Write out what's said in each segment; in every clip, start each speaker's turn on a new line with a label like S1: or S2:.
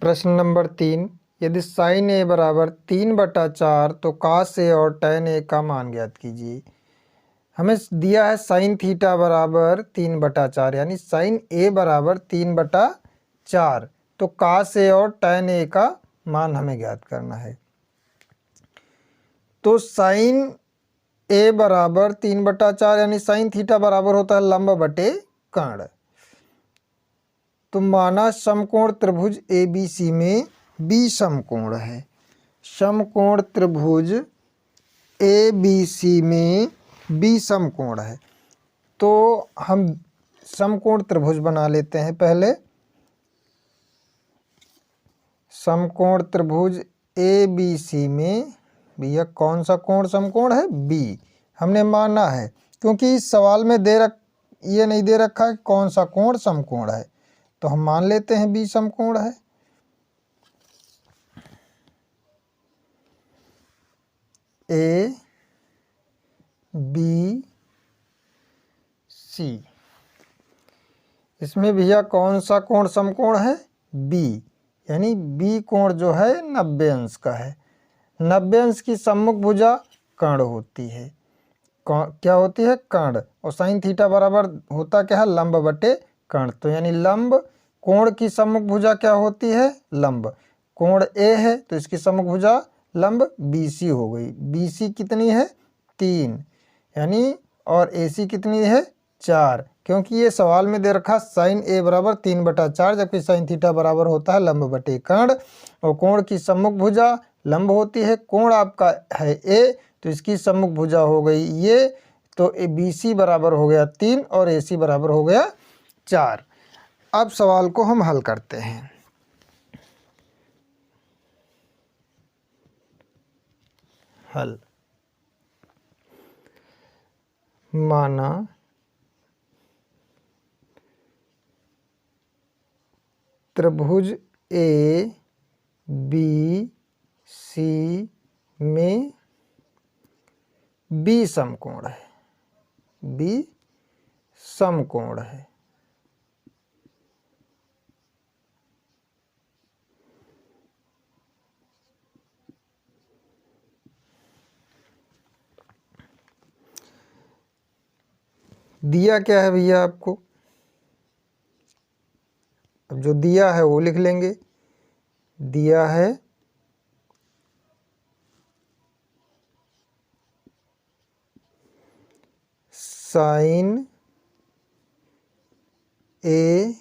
S1: प्रश्न नंबर 3, यदि साइन ए बराबर 3/4 तो कास ए और टैन ए का मान ज्ञात कीजिए। हमें दिया है साइन थीटा बराबर 3/4 यानी साइन ए बराबर 3/4, तो कास ए और टैन ए का मान हमें ज्ञात करना है। तो साइन ए बराबर 3/4 यानी साइन थीटा बराबर होता है लंब बटे कर्ण। तो माना समकोण त्रिभुज ABC में B समकोण है। समकोण त्रिभुज ABC में B समकोण है, तो हम समकोण त्रिभुज बना लेते हैं। पहले समकोण त्रिभुज ABC में भैया कौन सा कोण समकोण है? B। हमने माना है क्योंकि इस सवाल में ये नहीं दे रखा है कौन सा कोण समकोण है, तो हम मान लेते हैं B समकोण है। A B C, इसमें भैया कौन सा कोण समकोण है? B, यानी B कोण जो है 90 अंश का है। 90 अंश की सम्मुख भुजा कर्ण होती है। क्या होती है? कर्ण। और साइन थीटा बराबर होता क्या है? लंब बटे कर्ण। तो यानी लंब कोण की सम्मुख भुजा क्या होती है? लंब। कोण A है तो इसकी सम्मुख भुजा लंब BC हो गई। BC कितनी है? 3, यानी और AC कितनी है? 4, क्योंकि ये सवाल में दे रखा साइन A बराबर 3/4, जबकि साइन थीटा बराबर होता है लंब बटे कर्ण। और कोण की सम्मुख भुजा लंब होती है। कोण आपका है A, तो इसकी सम्मुख भुजा हो गई ये, तो BC बराबर हो गया 3 और AC बराबर हो गया 4। अब सवाल को हम हल करते हैं। हल। माना त्रिभुज ABC में B समकोण है। B समकोण है। दिया क्या है भैया आपको? अब जो दिया है वो लिख लेंगे। दिया है साइन A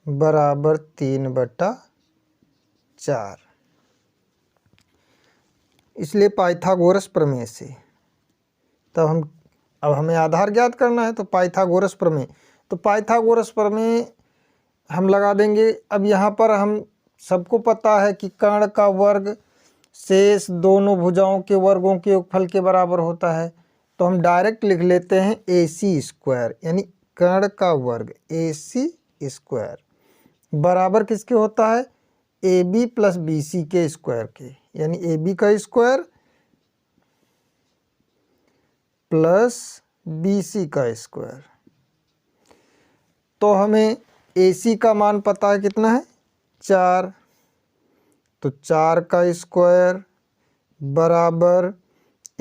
S1: बराबर 3/4, इसलिए पाइथागोरस प्रमेय से। तब अब हमें आधार ज्ञात करना है, तो पाइथागोरस प्रमेय। तो पाइथागोरस प्रमेय हम लगा देंगे। अब यहाँ पर हम सबको पता है कि कर्ण का वर्ग शेष दोनों भुजाओं के वर्गों के योगफल के बराबर होता है, तो हम डायरेक्ट लिख लेते हैं AC², यानी कर्ण का वर्ग AC² बराबर किसके होता है? AB प्लस BC के स्क्वायर के, यानी AB का स्क्वायर प्लस BC का स्क्वायर। तो हमें AC का मान पता है कितना है? 4, तो 4 का स्क्वायर बराबर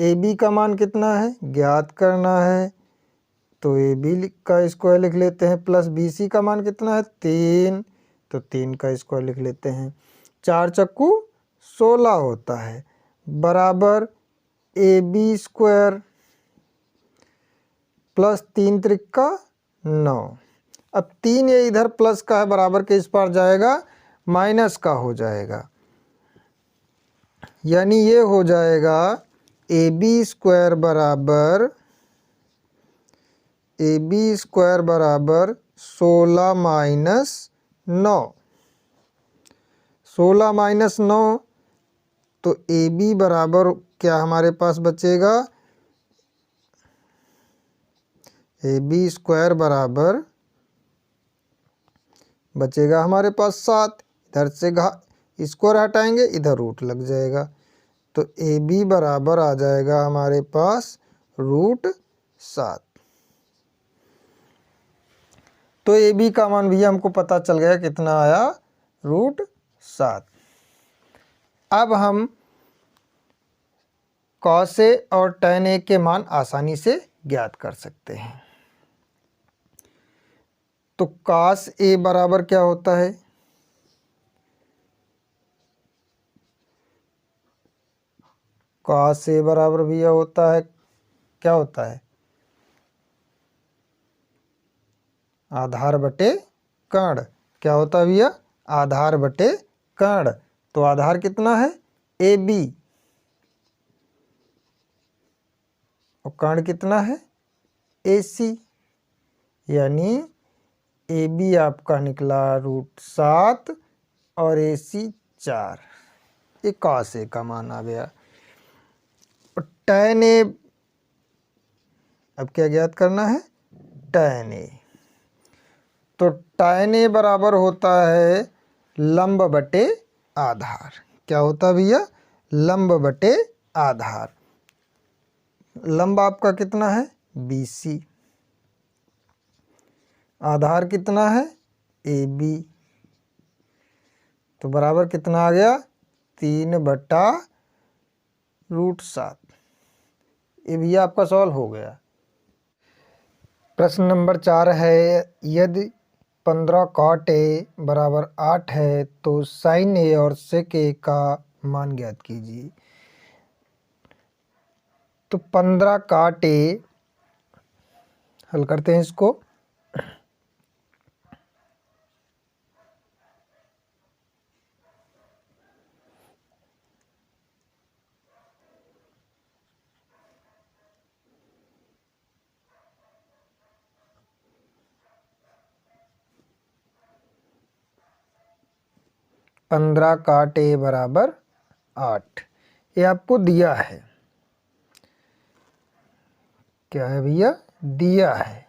S1: AB का मान कितना है? ज्ञात करना है, तो AB का स्क्वायर लिख लेते हैं, प्लस BC का मान कितना है? 3, तो 3 का स्क्वायर लिख लेते हैं। 4 चक्कू 16 होता है, बराबर AB² प्लस 3 त्रिका 9। अब 3 ये इधर प्लस का है, बराबर के इस पार जाएगा, माइनस का हो जाएगा, यानी ये हो जाएगा AB² बराबर 16 माइनस 9। 16 माइनस 9, तो AB बराबर क्या हमारे पास बचेगा? AB² बराबर बचेगा हमारे पास 7। इधर से स्क्वायर हटाएंगे, इधर रूट लग जाएगा, तो AB बराबर आ जाएगा हमारे पास √7। तो AB का मान भी हमको पता चल गया कितना आया? √7। 7। अब हम cos A और tan A के मान आसानी से ज्ञात कर सकते हैं। तो cos A बराबर क्या होता है? cos A बराबर भैया होता है, क्या होता है? आधार बटे कर्ण। क्या होता है भैया? आधार बटे कर्ण। तो आधार कितना है? AB और कर्ण कितना है? AC। यानी AB आपका निकला √7 और AC 4। ये cos A का मान आ गया। और tan A अब क्या ज्ञात करना है? tan A। तो tan A बराबर होता है लंब बटे आधार। क्या होता है भैया? लंब बटे आधार। लंब आपका कितना है? BC। आधार कितना है? AB। तो बराबर कितना आ गया? 3/√7। ये भैया आपका सॉल्व हो गया। प्रश्न नंबर 4 है, यदि 15 cot A बराबर 8 है तो sin A और sec A का मान ज्ञात कीजिए। तो 15 cot A हल करते हैं इसको। पंद्रह cot A बराबर 8, ये आपको दिया है। क्या है भैया? दिया है।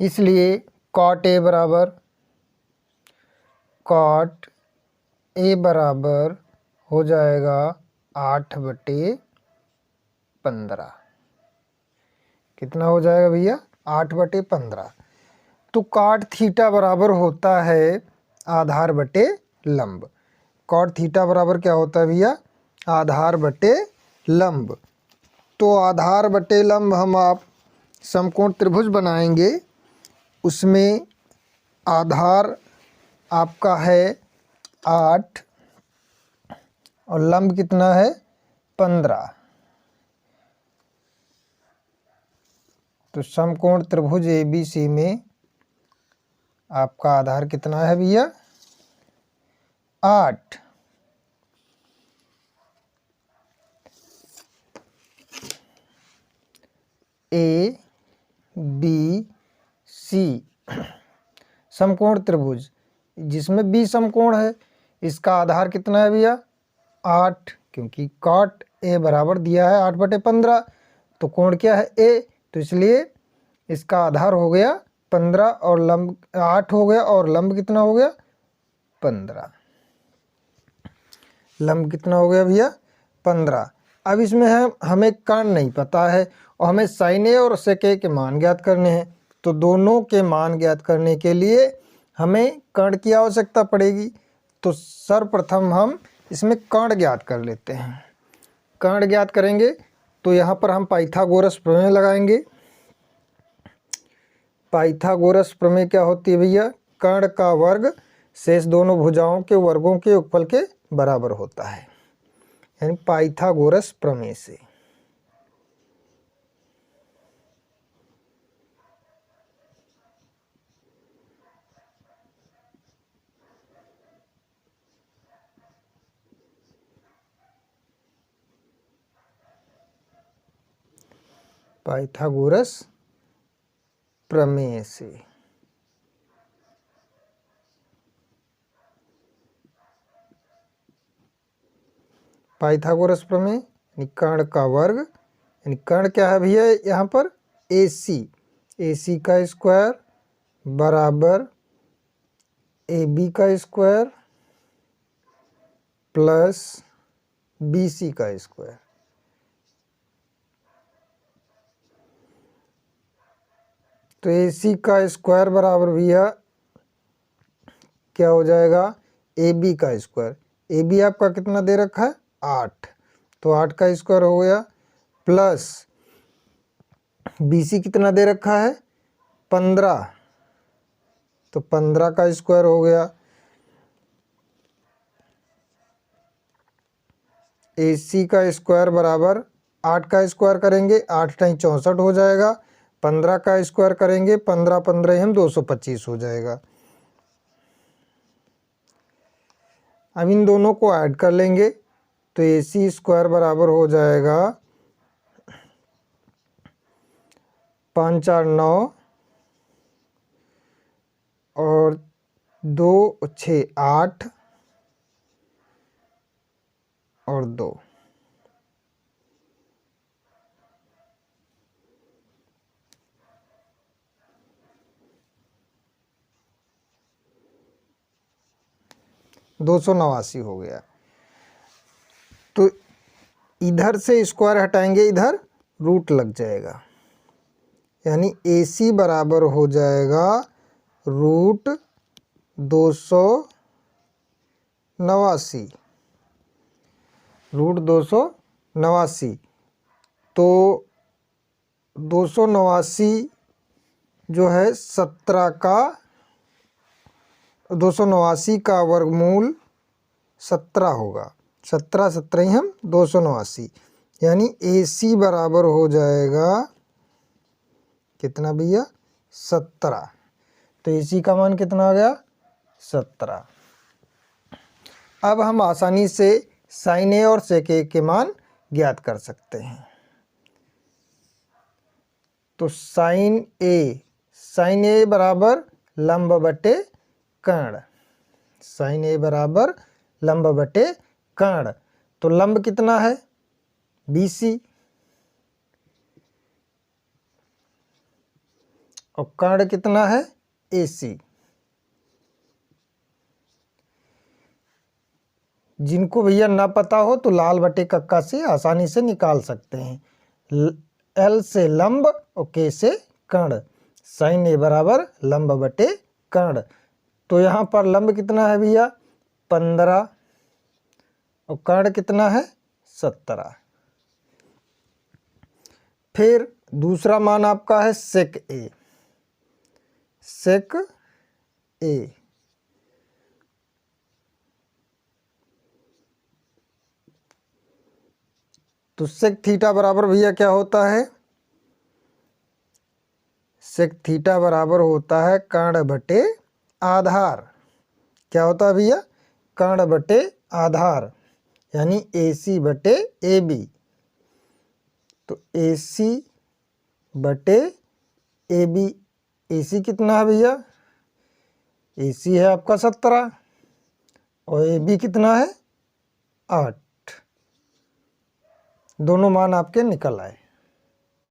S1: इसलिए cot A बराबर हो जाएगा 8/15। कितना हो जाएगा भैया? 8/15। तो cot थीटा बराबर होता है आधार बटे लंब। cot थीटा बराबर क्या होता है भैया? आधार बटे लंब। तो आधार बटे लंब हम आप समकोण त्रिभुज बनाएंगे, उसमें आधार आपका है 8 और लंब कितना है? 15। तो समकोण त्रिभुज ABC में आपका आधार कितना है भैया? 8। ABC समकोण त्रिभुज जिसमें B समकोण है, इसका आधार कितना है भैया? 8, क्योंकि cot A बराबर दिया है 8/15। तो कोण क्या है? A। तो इसलिए इसका आधार हो गया 15 और लंब 8 हो गया, और लंब कितना हो गया? 15। लंब कितना हो गया भैया? 15। अब इसमें हमें कर्ण नहीं पता है और हमें sin A और sec A के मान ज्ञात करने हैं। तो दोनों के मान ज्ञात करने के लिए हमें कर्ण की आवश्यकता पड़ेगी। तो सर्वप्रथम हम इसमें कर्ण ज्ञात कर लेते हैं। कर्ण ज्ञात करेंगे तो यहाँ पर हम पाइथागोरस प्रमेय लगाएंगे। पाइथागोरस प्रमेय क्या होती है भैया? कर्ण का वर्ग शेष दोनों भुजाओं के वर्गों के योगफल के बराबर होता है, यानी पाइथागोरस प्रमेय से। पाइथागोरस प्रमेय से। पाइथागोरस प्रमेय यानी कर्ण का वर्ग, यानी कर्ण क्या है भैया यहाँ पर? AC का स्क्वायर बराबर AB का स्क्वायर प्लस BC का स्क्वायर। तो AC का स्क्वायर बराबर भैया क्या हो जाएगा, AB का स्क्वायर। AB आपका कितना दे रखा है, 8, तो 8 का स्क्वायर हो गया, प्लस BC कितना दे रखा है, 15, तो 15 का स्क्वायर हो गया। AC का स्क्वायर बराबर 8 का स्क्वायर करेंगे, 8 टाइम 64 हो जाएगा, 15 का स्क्वायर करेंगे, 15 15 हम 225 हो जाएगा। अब इन दोनों को ऐड कर लेंगे, तो AC स्क्वायर बराबर हो जाएगा 5 4 9 और 2 6 8 और 2, $289 हो गया। तो इधर से स्क्वायर हटाएंगे, इधर रूट लग जाएगा, यानी AC बराबर हो जाएगा रूट 289, रूट 289। तो 289 जो है 289 का वर्गमूल 17 होगा, 17 17 हम 289, यानी AC बराबर हो जाएगा कितना भैया, 17। तो AC का मान कितना आ गया, 17। अब हम आसानी से साइन A और सेक A के मान ज्ञात कर सकते हैं। तो साइन A बराबर लंब बटे कर्ण, साइन A बराबर लंब बटे कर्ण। तो लंब कितना है, BC, और कर्ण कितना है, AC। जिनको भैया ना पता हो तो लाल बटे कक्का से आसानी से निकाल सकते हैं। L से लंब और K से कर्ण, साइन A बराबर लंब बटे कर्ण। तो यहाँ पर लंब कितना है भैया, 15, और कर्ण कितना है, 17। फिर दूसरा मान आपका है सेक A, सेक A। तो सेक थीटा बराबर भैया क्या होता है, सेक थीटा बराबर होता है कर्ण बटे आधार। क्या होता है भैया, कर्ण बटे आधार, यानी AC बटे AB। तो AC बटे AB, AC कितना है भैया, AC है आपका 17, और AB कितना है, 8। दोनों मान आपके निकल आए।